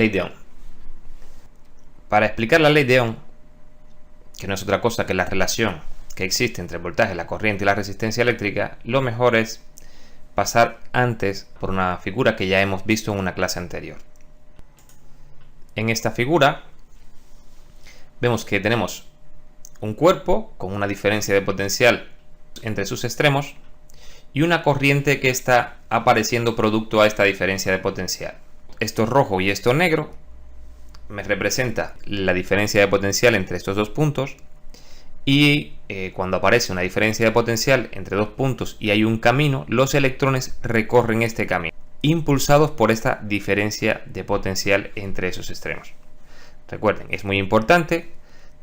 ley de Ohm. Para explicar la ley de Ohm, que no es otra cosa que la relación que existe entre el voltaje, la corriente y la resistencia eléctrica, lo mejor es pasar antes por una figura que ya hemos visto en una clase anterior. En esta figura vemos que tenemos un cuerpo con una diferencia de potencial entre sus extremos y una corriente que está apareciendo producto a esta diferencia de potencial. Esto rojo y esto negro me representa la diferencia de potencial entre estos dos puntos, y cuando aparece una diferencia de potencial entre dos puntos y hay un camino, los electrones recorren este camino, impulsados por esta diferencia de potencial entre esos extremos. Recuerden, es muy importante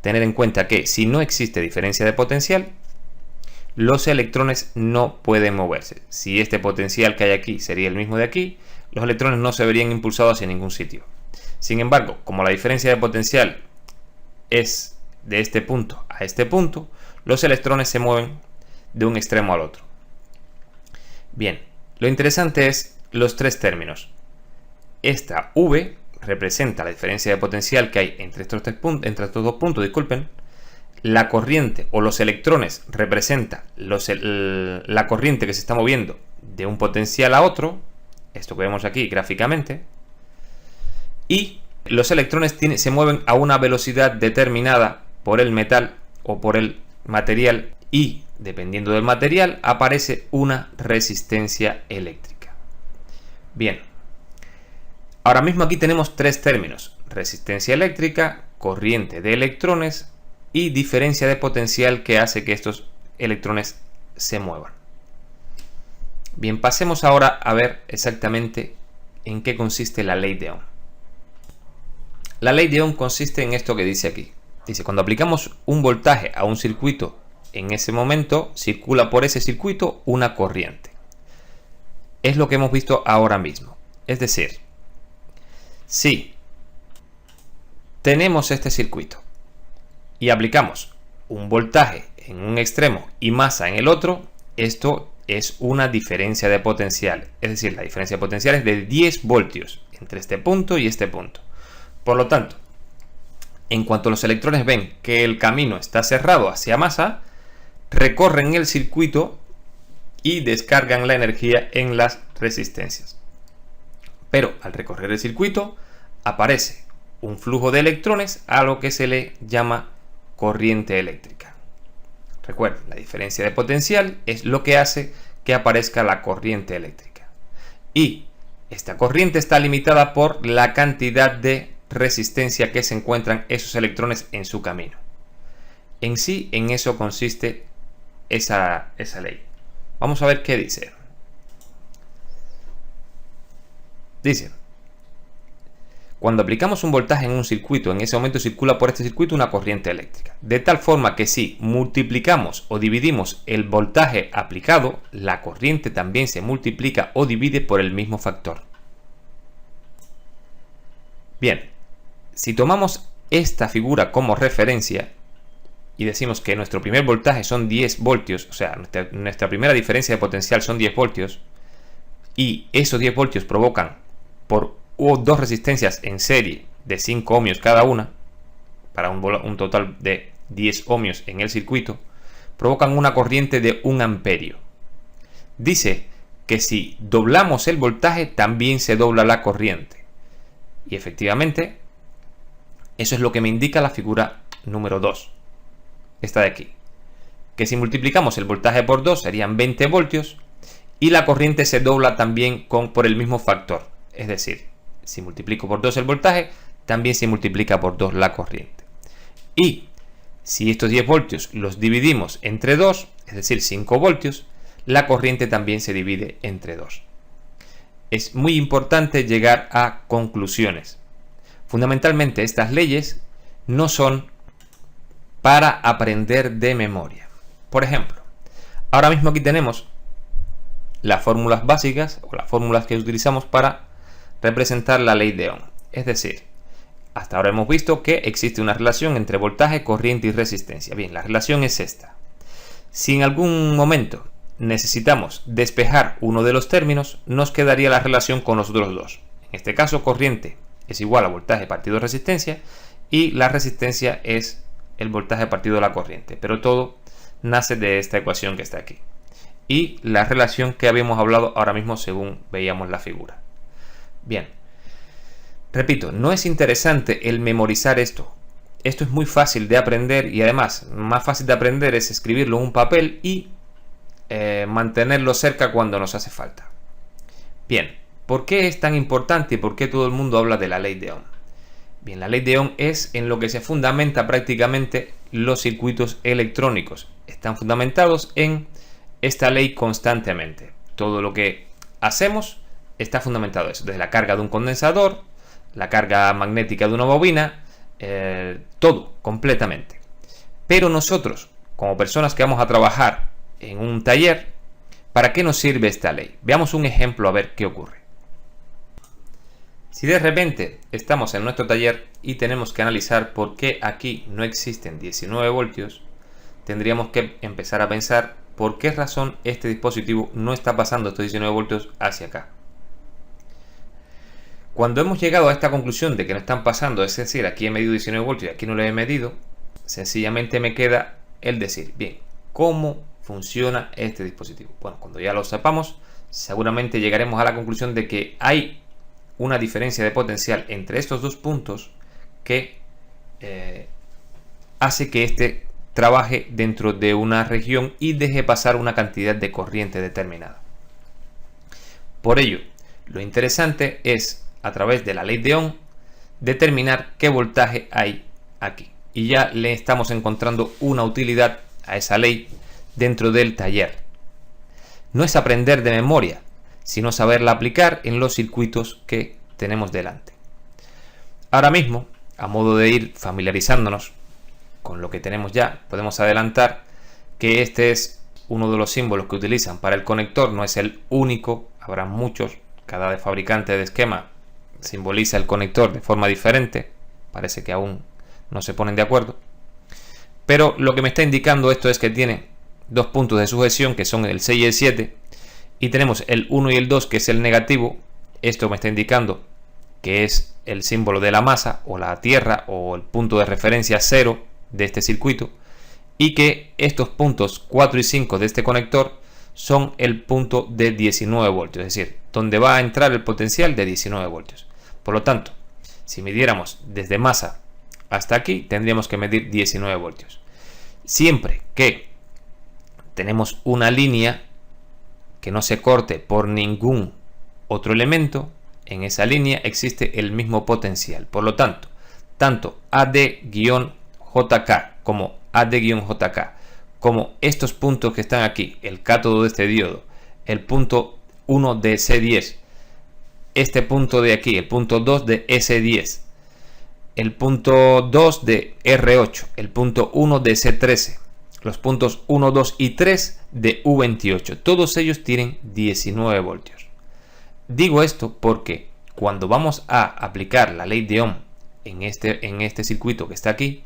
tener en cuenta que si no existe diferencia de potencial, los electrones no pueden moverse. Si este potencial que hay aquí sería el mismo de aquí, los electrones no se verían impulsados hacia ningún sitio. Sin embargo, como la diferencia de potencial es de este punto a este punto, los electrones se mueven de un extremo al otro. Bien, lo interesante es los tres términos. Esta V representa la diferencia de potencial que hay entre estos dos puntos, disculpen. La corriente o los electrones representa la corriente que se está moviendo de un potencial a otro, esto que vemos aquí gráficamente, y los electrones se mueven a una velocidad determinada por el metal o por el material, y dependiendo del material aparece una resistencia eléctrica. Bien, ahora mismo aquí tenemos tres términos: resistencia eléctrica, corriente de electrones y diferencia de potencial que hace que estos electrones se muevan. Bien, pasemos ahora a ver exactamente en qué consiste la ley de Ohm. La ley de Ohm consiste en esto que dice aquí. Dice, cuando aplicamos un voltaje a un circuito, en ese momento circula por ese circuito una corriente. Es lo que hemos visto ahora mismo. Es decir, si tenemos este circuito y aplicamos un voltaje en un extremo y masa en el otro, esto es una diferencia de potencial. Es decir, la diferencia de potencial es de 10 voltios entre este punto y este punto. Por lo tanto, en cuanto los electrones ven que el camino está cerrado hacia masa, recorren el circuito y descargan la energía en las resistencias. Pero al recorrer el circuito aparece un flujo de electrones a lo que se le llama corriente eléctrica. Recuerden, la diferencia de potencial es lo que hace que aparezca la corriente eléctrica. Y esta corriente está limitada por la cantidad de resistencia que se encuentran esos electrones en su camino. En sí, en eso consiste esa ley. Vamos a ver qué dice. Dice, cuando aplicamos un voltaje en un circuito, en ese momento circula por este circuito una corriente eléctrica. De tal forma que si multiplicamos o dividimos el voltaje aplicado, la corriente también se multiplica o divide por el mismo factor. Bien, si tomamos esta figura como referencia y decimos que nuestro primer voltaje son 10 voltios, o sea, nuestra primera diferencia de potencial son 10 voltios, y esos 10 voltios provocan por dos resistencias en serie de 5 ohmios cada una, para un total de 10 ohmios en el circuito, provocan una corriente de 1 amperio. Dice que si doblamos el voltaje, también se dobla la corriente. Y efectivamente, eso es lo que me indica la figura número 2. Esta de aquí. Que si multiplicamos el voltaje por 2 serían 20 voltios y la corriente se dobla también por el mismo factor. Es decir, si multiplico por 2 el voltaje, también se multiplica por 2 la corriente. Y si estos 10 voltios los dividimos entre 2, es decir, 5 voltios, la corriente también se divide entre 2. Es muy importante llegar a conclusiones. Fundamentalmente, estas leyes no son para aprender de memoria. Por ejemplo, ahora mismo aquí tenemos las fórmulas básicas o las fórmulas que utilizamos para representar la ley de Ohm. Es decir, hasta ahora hemos visto que existe una relación entre voltaje, corriente y resistencia. Bien, la relación es esta. Si en algún momento necesitamos despejar uno de los términos, nos quedaría la relación con los otros dos. En este caso, corriente es igual a voltaje partido resistencia, y la resistencia es el voltaje partido la corriente, pero todo nace de esta ecuación que está aquí y la relación que habíamos hablado ahora mismo según veíamos la figura. Bien, repito, no es interesante el memorizar esto. Esto es muy fácil de aprender y además más fácil de aprender es escribirlo en un papel y mantenerlo cerca cuando nos hace falta. Bien, ¿por qué es tan importante y por qué todo el mundo habla de la ley de Ohm? Bien, la ley de Ohm es en lo que se fundamenta prácticamente los circuitos electrónicos. Están fundamentados en esta ley constantemente. Todo lo que hacemos está fundamentado en eso, desde la carga de un condensador, la carga magnética de una bobina, todo completamente. Pero nosotros, como personas que vamos a trabajar en un taller, ¿para qué nos sirve esta ley? Veamos un ejemplo a ver qué ocurre. Si de repente estamos en nuestro taller y tenemos que analizar por qué aquí no existen 19 voltios, tendríamos que empezar a pensar por qué razón este dispositivo no está pasando estos 19 voltios hacia acá. Cuando hemos llegado a esta conclusión de que no están pasando, es decir, aquí he medido 19 voltios y aquí no lo he medido, sencillamente me queda el decir, bien, ¿cómo funciona este dispositivo? Bueno, cuando ya lo sepamos, seguramente llegaremos a la conclusión de que hay una diferencia de potencial entre estos dos puntos que hace que este trabaje dentro de una región y deje pasar una cantidad de corriente determinada. Por ello, lo interesante es, a través de la ley de Ohm, determinar qué voltaje hay aquí. Y ya le estamos encontrando una utilidad a esa ley dentro del taller. No es aprender de memoria, sino saberla aplicar en los circuitos que tenemos delante. Ahora mismo, a modo de ir familiarizándonos con lo que tenemos ya, podemos adelantar que este es uno de los símbolos que utilizan para el conector, no es el único, habrá muchos, cada fabricante de esquema simboliza el conector de forma diferente, parece que aún no se ponen de acuerdo, pero lo que me está indicando esto es que tiene dos puntos de sujeción que son el 6 y el 7, y tenemos el 1 y el 2 que es el negativo. Esto me está indicando que es el símbolo de la masa o la tierra o el punto de referencia 0 de este circuito, y que estos puntos 4 y 5 de este conector son el punto de 19 voltios, es decir, donde va a entrar el potencial de 19 voltios. Por lo tanto, si midiéramos desde masa hasta aquí, tendríamos que medir 19 voltios. Siempre que tenemos una línea que no se corte por ningún otro elemento, en esa línea existe el mismo potencial. Por lo tanto, tanto AD-JK como AD-JK, como estos puntos que están aquí, el cátodo de este diodo, el punto 1 de C10, este punto de aquí, el punto 2 de S10, el punto 2 de R8, el punto 1 de C13, los puntos 1, 2 y 3 de U28, todos ellos tienen 19 voltios. Digo esto porque cuando vamos a aplicar la ley de Ohm en este circuito que está aquí,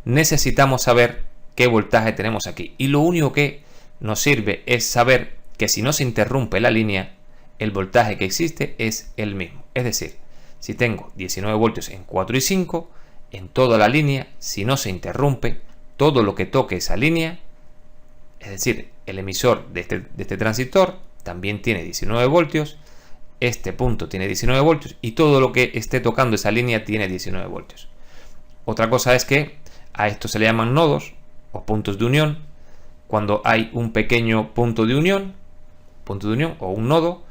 necesitamos saber qué voltaje tenemos aquí. Y lo único que nos sirve es saber que si no se interrumpe la línea, el voltaje que existe es el mismo. Es decir, si tengo 19 voltios en 4 y 5, en toda la línea, si no se interrumpe, todo lo que toque esa línea, es decir, el emisor de este transistor también tiene 19 voltios, este punto tiene 19 voltios y todo lo que esté tocando esa línea tiene 19 voltios. Otra cosa es que a esto se le llaman nodos o puntos de unión. Cuando hay un pequeño punto de unión o un nodo,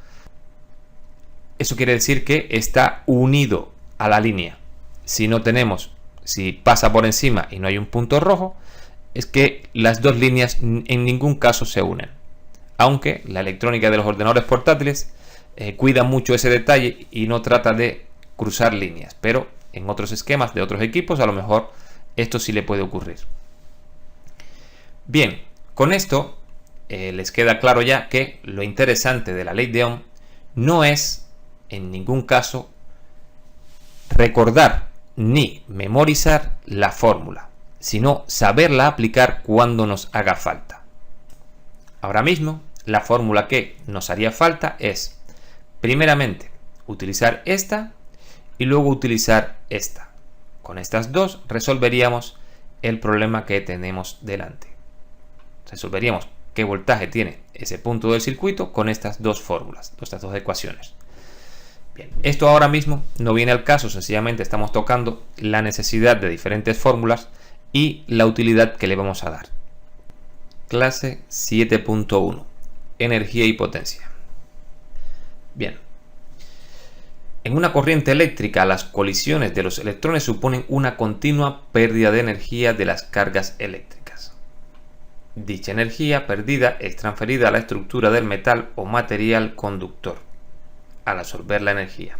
eso quiere decir que está unido a la línea. Si pasa por encima y no hay un punto rojo, es que las dos líneas en ningún caso se unen. Aunque la electrónica de los ordenadores portátiles cuida mucho ese detalle y no trata de cruzar líneas, pero en otros esquemas de otros equipos a lo mejor esto sí le puede ocurrir. Bien, con esto les queda claro ya que lo interesante de la ley de Ohm no es en ningún caso recordar ni memorizar la fórmula, sino saberla aplicar cuando nos haga falta. Ahora mismo la fórmula que nos haría falta es primeramente utilizar esta y luego utilizar esta. Con estas dos resolveríamos el problema que tenemos delante. Resolveríamos qué voltaje tiene ese punto del circuito con estas dos fórmulas, estas dos ecuaciones. Bien, esto ahora mismo no viene al caso, sencillamente estamos tocando la necesidad de diferentes fórmulas y la utilidad que le vamos a dar. Clase 7.1. Energía y potencia. Bien. En una corriente eléctrica, las colisiones de los electrones suponen una continua pérdida de energía de las cargas eléctricas. Dicha energía perdida es transferida a la estructura del metal o material conductor. Al absorber la energía,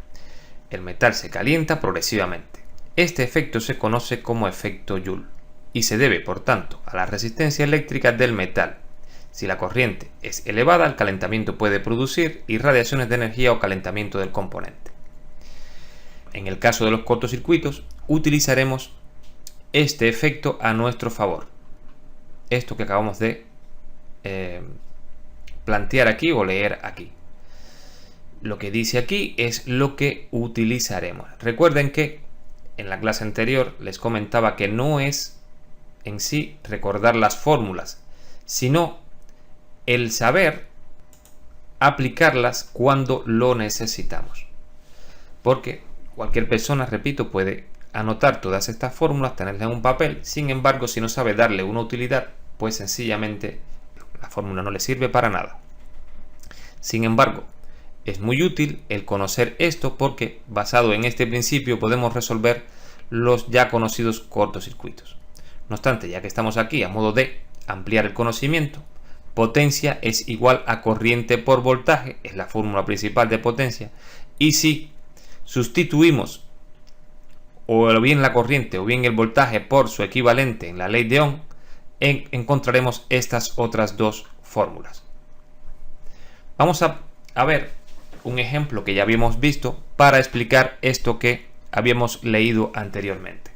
el metal se calienta progresivamente. Este efecto se conoce como efecto Joule y se debe, por tanto, a la resistencia eléctrica del metal. Si la corriente es elevada, el calentamiento puede producir irradiaciones de energía o calentamiento del componente. En el caso de los cortocircuitos, utilizaremos este efecto a nuestro favor. Esto que acabamos de plantear aquí o leer aquí. Lo que dice aquí es lo que utilizaremos. Recuerden que en la clase anterior les comentaba que no es en sí recordar las fórmulas, sino el saber aplicarlas cuando lo necesitamos. Porque cualquier persona, repito, puede anotar todas estas fórmulas, tenerlas en un papel. Sin embargo, si no sabe darle una utilidad, pues sencillamente la fórmula no le sirve para nada. Sin embargo, es muy útil el conocer esto porque basado en este principio podemos resolver los ya conocidos cortocircuitos. No obstante, ya que estamos aquí a modo de ampliar el conocimiento, potencia es igual a corriente por voltaje, es la fórmula principal de potencia, y si sustituimos o bien la corriente o bien el voltaje por su equivalente en la ley de Ohm, encontraremos estas otras dos fórmulas. Vamos a ver un ejemplo que ya habíamos visto para explicar esto que habíamos leído anteriormente.